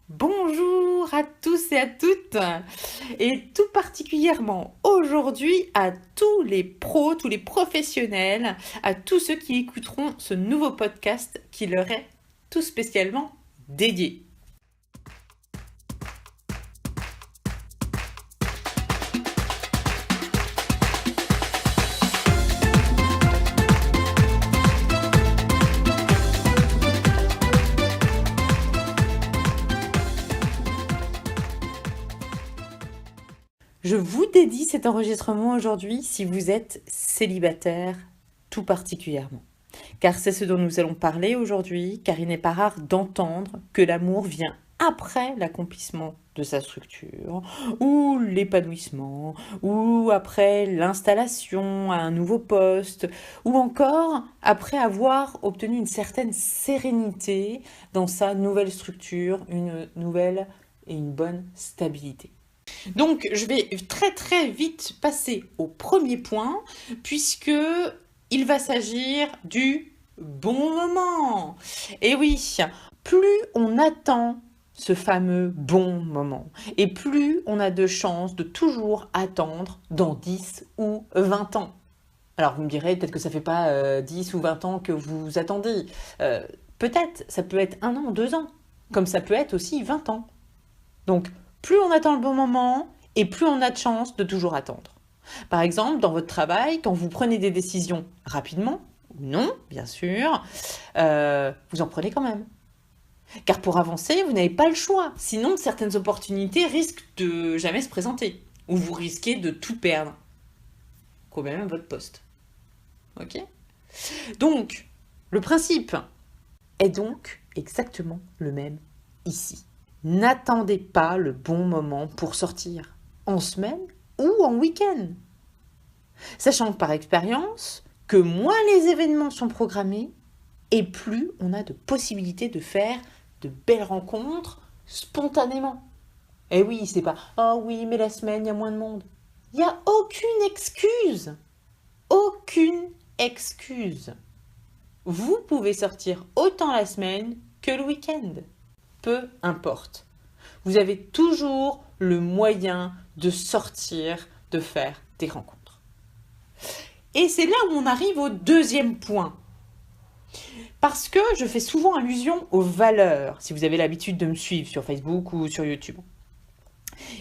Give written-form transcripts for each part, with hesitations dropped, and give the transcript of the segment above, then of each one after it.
Bonjour à tous et à toutes, et tout particulièrement aujourd'hui à tous les pros, tous les professionnels, à tous ceux qui écouteront ce nouveau podcast qui leur est tout spécialement dédié. Je vous dédie cet enregistrement aujourd'hui si vous êtes célibataire tout particulièrement. Car c'est ce dont nous allons parler aujourd'hui, car il n'est pas rare d'entendre que l'amour vient après l'accomplissement de sa structure, ou l'épanouissement, ou après l'installation à un nouveau poste, ou encore après avoir obtenu une certaine sérénité dans sa nouvelle structure, une nouvelle et une bonne stabilité. Donc, je vais très très vite passer au premier point, puisque il va s'agir du bon moment. Et oui, plus on attend ce fameux bon moment, et plus on a de chances de toujours attendre dans 10 ou 20 ans. Alors vous me direz, peut-être que ça fait pas 10 ou 20 ans que vous attendez. Peut-être, ça peut être 1 an, 2 ans, comme ça peut être aussi 20 ans. Donc, plus on attend le bon moment et plus on a de chances de toujours attendre. Par exemple, dans votre travail, quand vous prenez des décisions rapidement, ou non, bien sûr, vous en prenez quand même. Car pour avancer, vous n'avez pas le choix. Sinon, certaines opportunités risquent de jamais se présenter. Ou vous risquez de tout perdre. Quand même votre poste. Ok ? Donc, le principe est donc exactement le même ici. N'attendez pas le bon moment pour sortir, en semaine ou en week-end. Sachant que par expérience, que moins les événements sont programmés, et plus on a de possibilités de faire de belles rencontres spontanément. Et oui, c'est pas « Oh oui, mais la semaine, il y a moins de monde ». Il n'y a aucune excuse. Aucune excuse. Vous pouvez sortir autant la semaine que le week-end. Peu importe. Vous avez toujours le moyen de sortir, de faire des rencontres. Et c'est là où on arrive au deuxième point. Parce que je fais souvent allusion aux valeurs, si vous avez l'habitude de me suivre sur Facebook ou sur YouTube.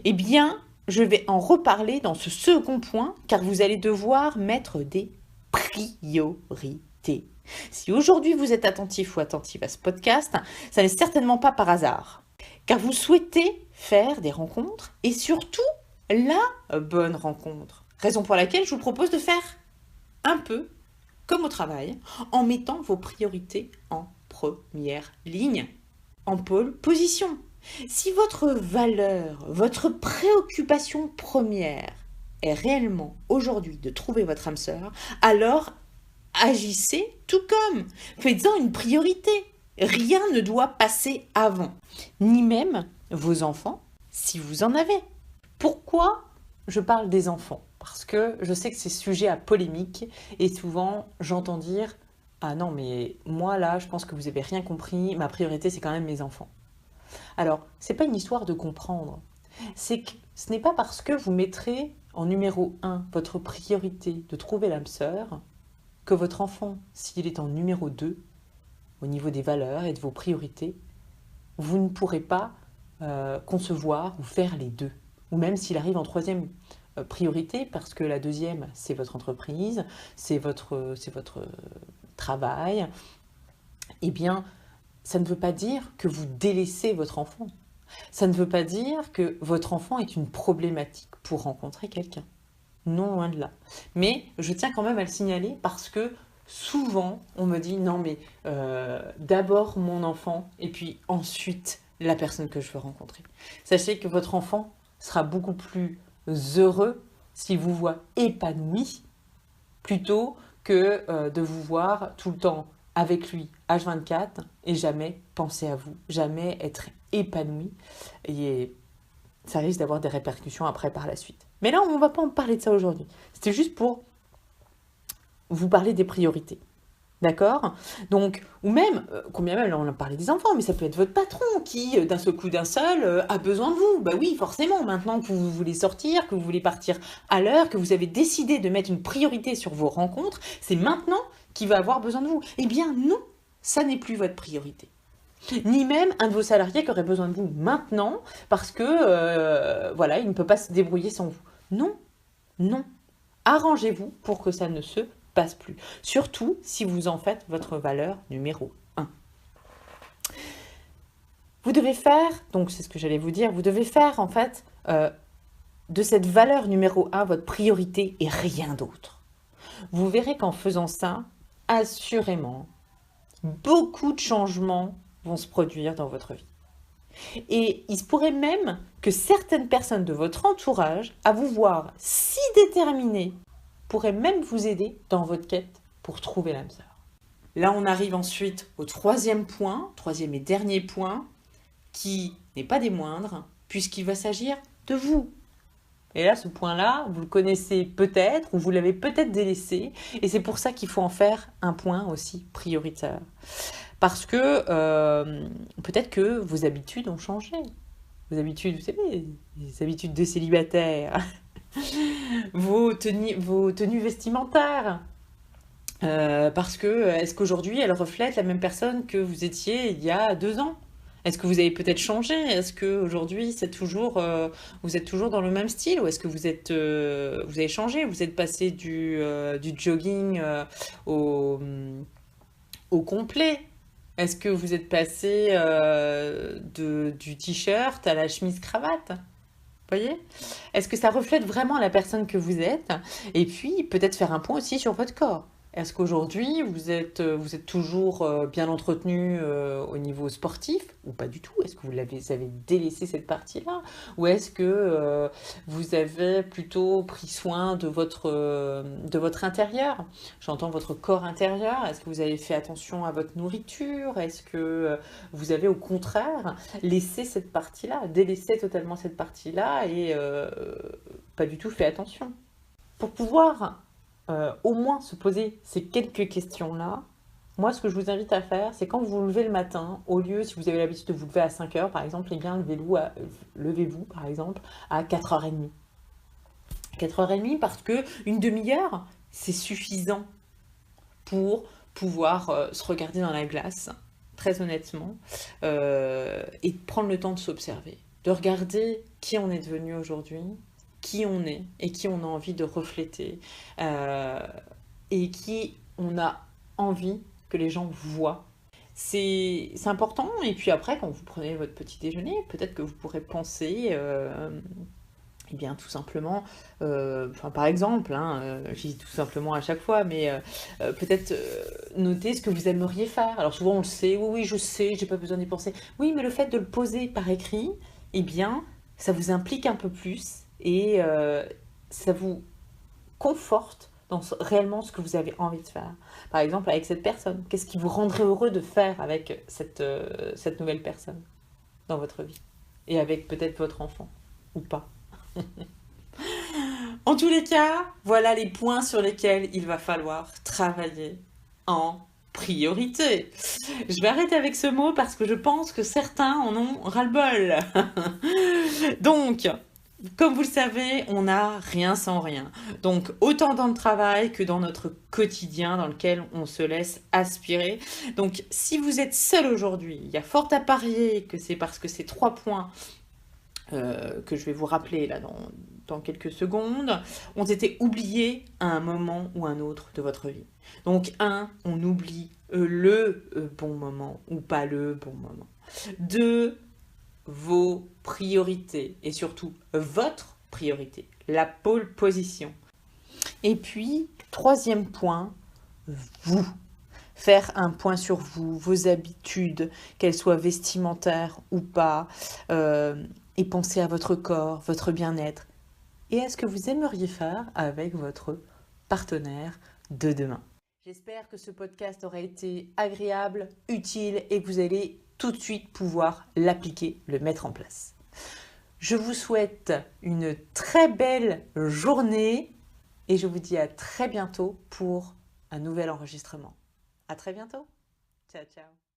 Eh bien, je vais en reparler dans ce second point, car vous allez devoir mettre des priorités. Si aujourd'hui vous êtes attentif ou attentive à ce podcast, ça n'est certainement pas par hasard. Car vous souhaitez faire des rencontres et surtout la bonne rencontre. Raison pour laquelle je vous propose de faire un peu comme au travail en mettant vos priorités en première ligne, en pole position. Si votre valeur, votre préoccupation première est réellement aujourd'hui de trouver votre âme sœur, alors agissez tout comme. Faites-en une priorité. Rien ne doit passer avant, ni même vos enfants, si vous en avez. Pourquoi je parle des enfants ? Parce que je sais que c'est sujet à polémique et souvent j'entends dire « Ah non, mais moi là, je pense que vous n'avez rien compris, ma priorité c'est quand même mes enfants. » Alors, c'est pas une histoire de comprendre. C'est que ce n'est pas parce que vous mettrez en numéro 1 votre priorité de trouver l'âme sœur que votre enfant, s'il est en numéro 2, au niveau des valeurs et de vos priorités, vous ne pourrez pas concevoir ou faire les deux. Ou même s'il arrive en troisième priorité, parce que la deuxième, c'est votre entreprise, c'est votre travail, eh bien, ça ne veut pas dire que vous délaissez votre enfant. Ça ne veut pas dire que votre enfant est une problématique pour rencontrer quelqu'un. Non, loin de là. Mais je tiens quand même à le signaler parce que souvent, on me dit non, mais d'abord mon enfant et puis ensuite la personne que je veux rencontrer. Sachez que votre enfant sera beaucoup plus heureux s'il vous voit épanoui plutôt que de vous voir tout le temps avec lui H24 et jamais penser à vous, jamais être épanoui. Et ça risque d'avoir des répercussions après par la suite. Mais là, on ne va pas en parler de ça aujourd'hui. C'était juste pour vous parler des priorités. D'accord? Donc, ou même, combien même, là on a parlé des enfants, mais ça peut être votre patron qui, d'un seul coup, d'un seul, a besoin de vous. Bah oui, forcément, maintenant que vous voulez sortir, que vous voulez partir à l'heure, que vous avez décidé de mettre une priorité sur vos rencontres, c'est maintenant qu'il va avoir besoin de vous. Eh bien non, ça n'est plus votre priorité. Ni même un de vos salariés qui aurait besoin de vous maintenant parce que, voilà, il ne peut pas se débrouiller sans vous. Non, non. Arrangez-vous pour que ça ne se passe plus. Surtout si vous en faites votre valeur numéro 1. Vous devez faire, donc c'est ce que j'allais vous dire, vous devez faire en fait de cette valeur numéro 1 votre priorité et rien d'autre. Vous verrez qu'en faisant ça, assurément, beaucoup de changements vont se produire dans votre vie. Et il se pourrait même que certaines personnes de votre entourage, à vous voir si déterminés, pourraient même vous aider dans votre quête pour trouver l'âme sœur. Là, on arrive ensuite au troisième et dernier point, qui n'est pas des moindres, puisqu'il va s'agir de vous. Et là, ce point-là, vous le connaissez peut-être, ou vous l'avez peut-être délaissé, et c'est pour ça qu'il faut en faire un point aussi prioritaire. Parce que peut-être que vos habitudes ont changé. Vos habitudes, vous savez, les habitudes de célibataire, vos tenues vestimentaires. Parce que, est-ce qu'aujourd'hui, elles reflètent la même personne que vous étiez il y a 2 ans? Est-ce que vous avez peut-être changé? Est-ce qu'aujourd'hui, vous êtes toujours dans le même style? Ou est-ce que vous avez changé? Vous êtes passé du jogging au complet? Est-ce que vous êtes passé du t-shirt à la chemise cravate? Vous voyez? Est-ce que ça reflète vraiment la personne que vous êtes? Et puis, peut-être faire un point aussi sur votre corps. Est-ce qu'aujourd'hui, vous êtes toujours bien entretenu au niveau sportif ou pas du tout? Est-ce que vous avez délaissé cette partie-là? Ou est-ce que vous avez plutôt pris soin de votre intérieur? J'entends votre corps intérieur. Est-ce que vous avez fait attention à votre nourriture? Est-ce que vous avez au contraire laissé cette partie-là, délaissé totalement cette partie-là et pas du tout fait attention? Pour pouvoir au moins se poser ces quelques questions-là, moi ce que je vous invite à faire, c'est quand vous vous levez le matin, au lieu, si vous avez l'habitude de vous lever à 5 heures par exemple, eh bien levez-vous par exemple à 4h30. 4h30 parce que une demi-heure, c'est suffisant pour pouvoir se regarder dans la glace, très honnêtement, et prendre le temps de s'observer, de regarder qui on est devenu aujourd'hui, qui on est et qui on a envie de refléter et qui on a envie que les gens voient. C'est important. Et puis après, quand vous prenez votre petit déjeuner, peut-être que vous pourrez penser, eh bien tout simplement, par exemple, je dis tout simplement à chaque fois, mais peut-être noter ce que vous aimeriez faire. Alors souvent on le sait, oui, je sais, j'ai pas besoin d'y penser. Oui, mais le fait de le poser par écrit, eh bien, ça vous implique un peu plus et ça vous conforte dans réellement ce que vous avez envie de faire. Par exemple, avec cette personne, qu'est-ce qui vous rendrait heureux de faire avec cette nouvelle personne dans votre vie? Et avec peut-être votre enfant, ou pas. En tous les cas, voilà les points sur lesquels il va falloir travailler en priorité. Je vais arrêter avec ce mot parce que je pense que certains en ont ras-le-bol. Donc, comme vous le savez, on n'a rien sans rien. Donc, autant dans le travail que dans notre quotidien dans lequel on se laisse aspirer. Donc, si vous êtes seul aujourd'hui, il y a fort à parier que c'est parce que ces 3 points que je vais vous rappeler là dans quelques secondes, ont été oubliés à un moment ou un autre de votre vie. Donc, on oublie le bon moment ou pas le bon moment. 2, vos priorités et surtout votre priorité, la pole position. Et puis, 3e point, vous. Faire un point sur vous, vos habitudes, qu'elles soient vestimentaires ou pas, et penser à votre corps, votre bien-être, et à ce que vous aimeriez faire avec votre partenaire de demain. J'espère que ce podcast aura été agréable, utile et que vous allez tout de suite pouvoir l'appliquer, le mettre en place. Je vous souhaite une très belle journée et je vous dis à très bientôt pour un nouvel enregistrement. À très bientôt. Ciao, ciao.